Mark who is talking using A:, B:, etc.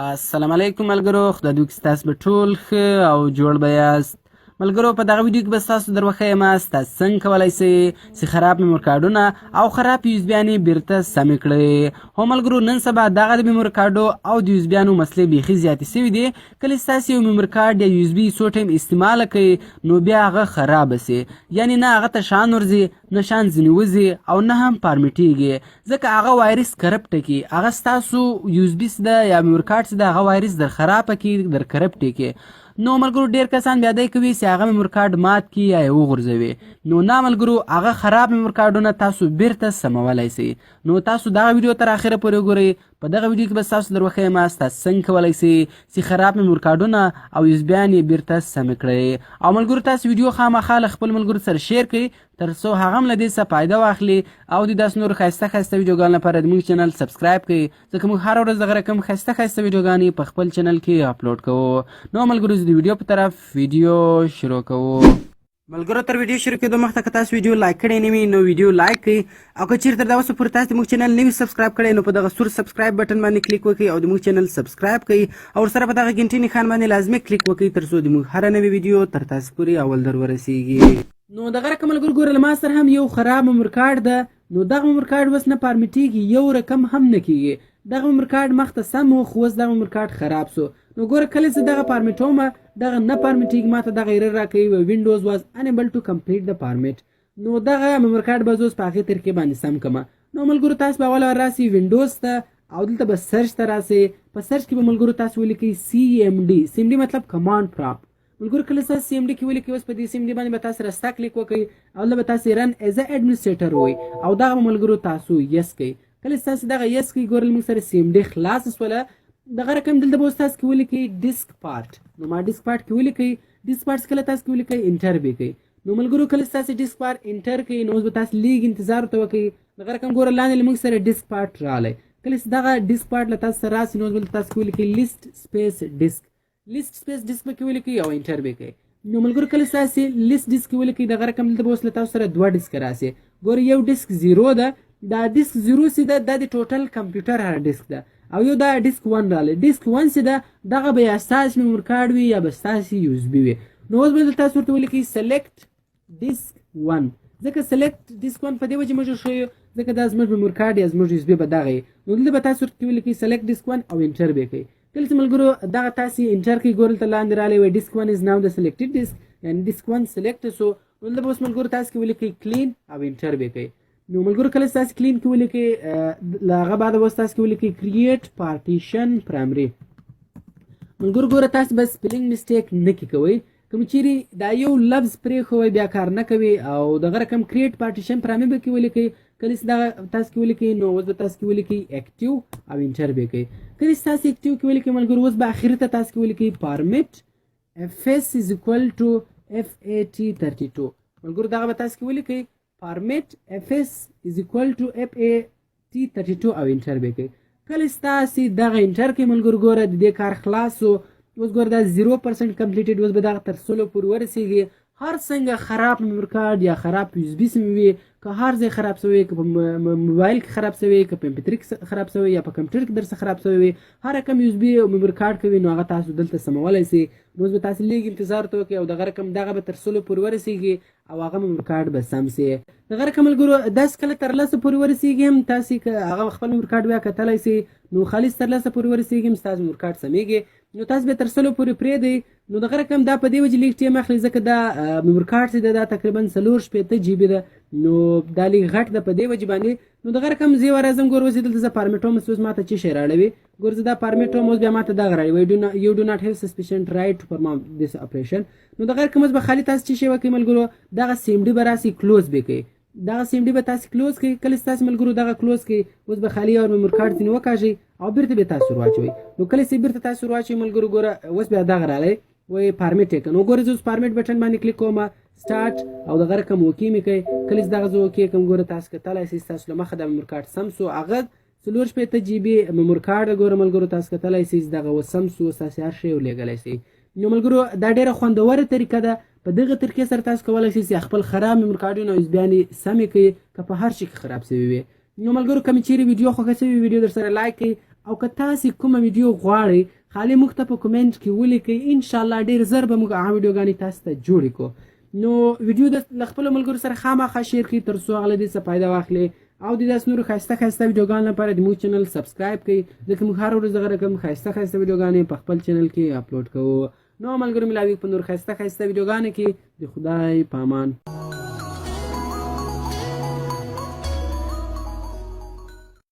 A: السلام علیکم ملګرو، خدای دې وکړي ستاسو به ټول ښه او جوړ به یاست. ملګرو، په دغه ویډیو کې به ستاسو در وښیم تاسو څنګه کولی شئ چې خراب میموري کارډونه او خراب یوزبیانې بیرته سمې کړئ. هو ملګرو، نن سبا دغه د میموري کارډو او د یوزبیانو مسلې بیخي زیاتې شوي دي. کله چې تاسو یو میموري کارډ یا یوزبي څو ټایم استعماله کوئ نو بیا هغه خرابه سي، یعنې نه هغه ته شان ورځي، نه شان ځینې وځي او نه هم فارمیټېږي، ځکه هغه وایرس کرپټه کي. هغه ستاسو یوزبي څه ده یا میموري کارډ څه ده، هغه وایرس در خرابه کي، در کرپټې کي. نو ملګرو، ډېر کسان بیا دی کوي چې هغه میموري کارډ مات کي یا یې وغورځوي. نو نه ملګرو، هغه خراب میموري کارډونه تاسو بیرته سمولی شئ. نو تاسو دغه ویډیو تر اخره پورې وګورئ. په دغه ویډیو کې به ستاسو در وښیم تاسو څنګه کولی شئ چې خراب میموري کارډونه او یوزبیان یې بیرته سمې کړئ. او ملګرو، تاسو ویډیو خامخا له خپل ملګرو سره شیر کړئ تر څو هغه هم له دې څخه فایده واخلي او د داسې نورو ښایسته ښایسته ویډیوګانو لپاره د موږ چینل سبسکرایب کړئ، ځکه موږ هره ورځ دغه رقم ښایسته ښایسته ویډیوګانې په خپل چینل کې اپلوډ کوو. نو ملګرو، زه د ویډیو په طرف ویډیو شروع کوو. ملګرو، تر ویډیو شروع کېدو مخته که تاسو ویډیو لایک کړی نه وي نو ویډیو لایک کړئ، او که چیرې تر دا اوسه پورې تاسو د موږ چینل نه وي سبسکرایب کړی نو په دغه سور سبسکرایب بټن باندې کلیک وکړئ او د موږ چینل سبسکرایب کړئ، او ورسره په دغه ګنټۍ نښان باندې لازمي کلیک وکړئ تر څو د موږ هره نوې ویډیو تر تاسو پورې اول در ورسیږي. نو دغه رقم ملګرو ګوره، له ما سره هم یو خراب میموري کارډ ده. نو دغه میموري کارډ اوس نه فارمیټېږي، یو رقم هم نه کېږي. دغه میموري کارډ مخته سم و، خو اوس دغه میموري کارډ خراب سو. نو ګوره، کله چې دغه فارمیټومه دغه نه فارمیټېږي، ماته دغه ایرر راکوي وینډوز واز انیبل ټو کمپلیټ د فارمیټ. نو دغه میموري کارډ به زه اوس په هغې طریقې باندې سم کړم. نو ملګرو، تاسو به اول راسئ وینډوز ته او دلته به سرچ ته راسئ. په سرچ کې به ملګرو تاسو ولیکئ CMD مطلب کمانډ پراپ. ملګرو، کله چې CMD کې ولیکئ، اوس په دې CMD باندې به تاسو راسته کلیک وکړئ او دلته به تاسو رن ایز ا اډمنسټریټر ووایئ او دغه ملګرو تاسو یس کړئ. کله چې تاسو دغه یس کړئ، ګوره موږ سره CMD خلاص شوله. دغه رقم دلته به اوس تاسو کې ولیکئ ډیسک پارټ. نو ما ډیسک پارټ کې ولیکئ. ډیسک پارټ کله تاسو کې ولیکئ انټر به کوئ. نو ملګرو، کله چې تاسو ډیسک پارټ انټر کړئ نو اوس به تاسو لیږ انتظار ورته وکړئ. دغه رقم ګوره لاندې موږ سره ډیسک پارټ راغلی. کله چې دغه ډیسک پارټ له تاسو سره راسي نو اوس به تاسو کې ولیکئ لیست سپیس ډیسک. لیست سپیس ډیسک به کې ولیکئ او انټر به کوئ. نو ملګرو، کله چې تاسو لیست ډیسک کې ولیکئ، دغه رقم دلته به اوس له تاسو سره دوه ډیسک راسي. ګوره، یو ډیسک 0 ده، دا ډیسک 0 چې ده دا د ټوټل کمپیوټر هر ډیسک ده، او یو دا ډیسک 1 راغلی. ډیسک 1 چې ده دغه به یا ستاسو میموري کارډ وي یا به ستاسو یوزبي وي. نو اوس به تاسو ورته ولیکئ سلیکټ ډیسک 1. ځکه سلیکټ ډیسک 1 په دې وجې موږ ښیو ځکه دا زموږ میموري کارډ یا زموږ یوزبي به دغه وي. نو دلته به تاسو ورته ولیکئ سلیکټ ډیسک 1 او انټر به کوئ. کله چې ملګرو دغه تاسو انټر کړئ، ګوره دلته لاندې راغلی وایي ډیسک 1 از ناو د سلیکټډ ډیسک، یعنې ډیسک 1 سلیکټ سو. نو دلته به اوس ملګرو تاسو کې ولیکئ کلین او انټر به کوئ. نو ملګرو، کله چې تاسو کلین کې ولیکئ، له هغه بعده به اوس تاسو کې ولیکئ کریټ پارټیشن پرایمري. ملګرو ګوره، تاسو به سپیلنګ مسټیک نه کوئ. کوم چیرې دا یو لفظ پرېښوئ بیا کار نه کوي، او دغه رقم کریټ پارټیشن پرایمري به کې ولیکئ. کله چې دغه تاسو کې ولیکئ نو اوس به تاسو کې ولیکئ اکټیو او انټر به کوئ. کله چې تاسو اکټیو کې ولیکئ ملګرو، اوس به اخر ته تاسو کې ولیکئ فارمیټ FS is equal to FAT32. ملګرو، دغه به تاسو کې ولیکئ فارمیټ FS is equal to FAT32 او انټر به کوئ. کله چې تاسو دغه انټر کوئ ملګرو، ګوره د دې کار خلاص و. اوس ګوره دا 0% کمپلیټډ. اوس به دغه تر 100 پورې ورسیږي. هر څنګه خراب میموري کارډ یا خراب یوزبي سیم وي، که هر ځای خراب شوی، که په موبایل کې خراب شوی، که په MP3 کې خراب شوی، یا په کمپیوټر کې درڅخه خراب شوی وي، هر رقم یوزبي او میموري کارډ کوي نو هغه تاسو دلته سمولی شئ. نو اوس به تاسو لیږ انتظار ورته وکړئ او دغه رقم دغه به تر 100 پورې ورسیږي او هغه میموري کارډ به سم شي. دغه رقم ملګرو داسې کله تر 10 پورې ورسیږي هم تاسو که هغه خپل میموري کارډ بیا کتلی شئ، نو خالص تر 10 پورې ورسیږي هم ستاسو میموري کارډ سمیږي. نو تاسو به تر 100 پورې پرېږدئ. نو دغه رقم دا په دې وجې لیږ ټایم اخلي ځکه دا میموري کارډ چې ده دا تقریبا 4 GB ده. نو دا لیږ غټ ده په دې وجې باندې. نو دغه رقم زه راځم، ګوره اوس دلته زه فارمیټوم اوس ماته څه شی راړوي. ګوره زه دا فارمیټوم اوس بیا ماته دغه راړي یو ډو ناټ هیو سسپیشن رایټ ټو پرفارم دیس اپریشن. نو دغه رقم اوس به خالي تاسو څه شی وکړئ ملګرو، دغه CMD به راسي کلوز به کوئ. دغه CMD به تاسو کلوز کړئ. کله چې تاسو ملګرو دغه کلوز کړئ، اوس به خالي او میموري کارډ ځینې وکاږئ او بیرته به تاسو ورواچوئ. نو کله چې بیرته تاسو ورواچوئ ملګرو، ګوره اوس بیا دغه راغلی وایي فارمیټ یې کړه. نو ګوره زه اوس فارمیټ بټن باندې کلیک کوم، سټارټ او دغه رقم اوکې مې کوئ. کله چې دغه زه اوکې کړم، ګوره تاسو کتلی شئ ستاسو له مخه دا میموري کارډ سم سو. هغه 4 GB میموري کارډ ګوره ملګرو تاسو کتلی شئ دغه اوس سم سو، ستاسو هر شی ولېږلی شئ. نو ملګرو دا ډېره خوندوره طریقه ده. په دغه طریقې سره تاسو کولی شئ چې خپل خراب میموري کارډونه او یوزبیانې سمې کړئ که په هر شي کې خراب شوي وي. نو ملګرو، کومې چیرې ویډیو خوښه شوې ویډیو در سره لایک کړئ او که تاسې کومه ویډیو غواړئ خالي موږ ته په کومنټ کې ولیکئ، انشاءالله ډېر زر به موږ هغه ویډیوګانې تاسو ته جوړې کړو. نو ویډیو له خپلو ملګرو سره خامخا شیر کړئ تر څو هغه له دې څه فایده واخلي او د داسې نورو ښایسته ښایسته ویډیوګانو لپاره د موږ چینل سبسکرایب کړئ، ځکه موږ هره ورځ دغه رقم ښایسته ښایسته ویډیوګانې په خپل چینل کې اپلوډ کوو. نو ملګرو ملاوي په نور ښایسته ښایسته ویډیوګانو کې د خدای په امان.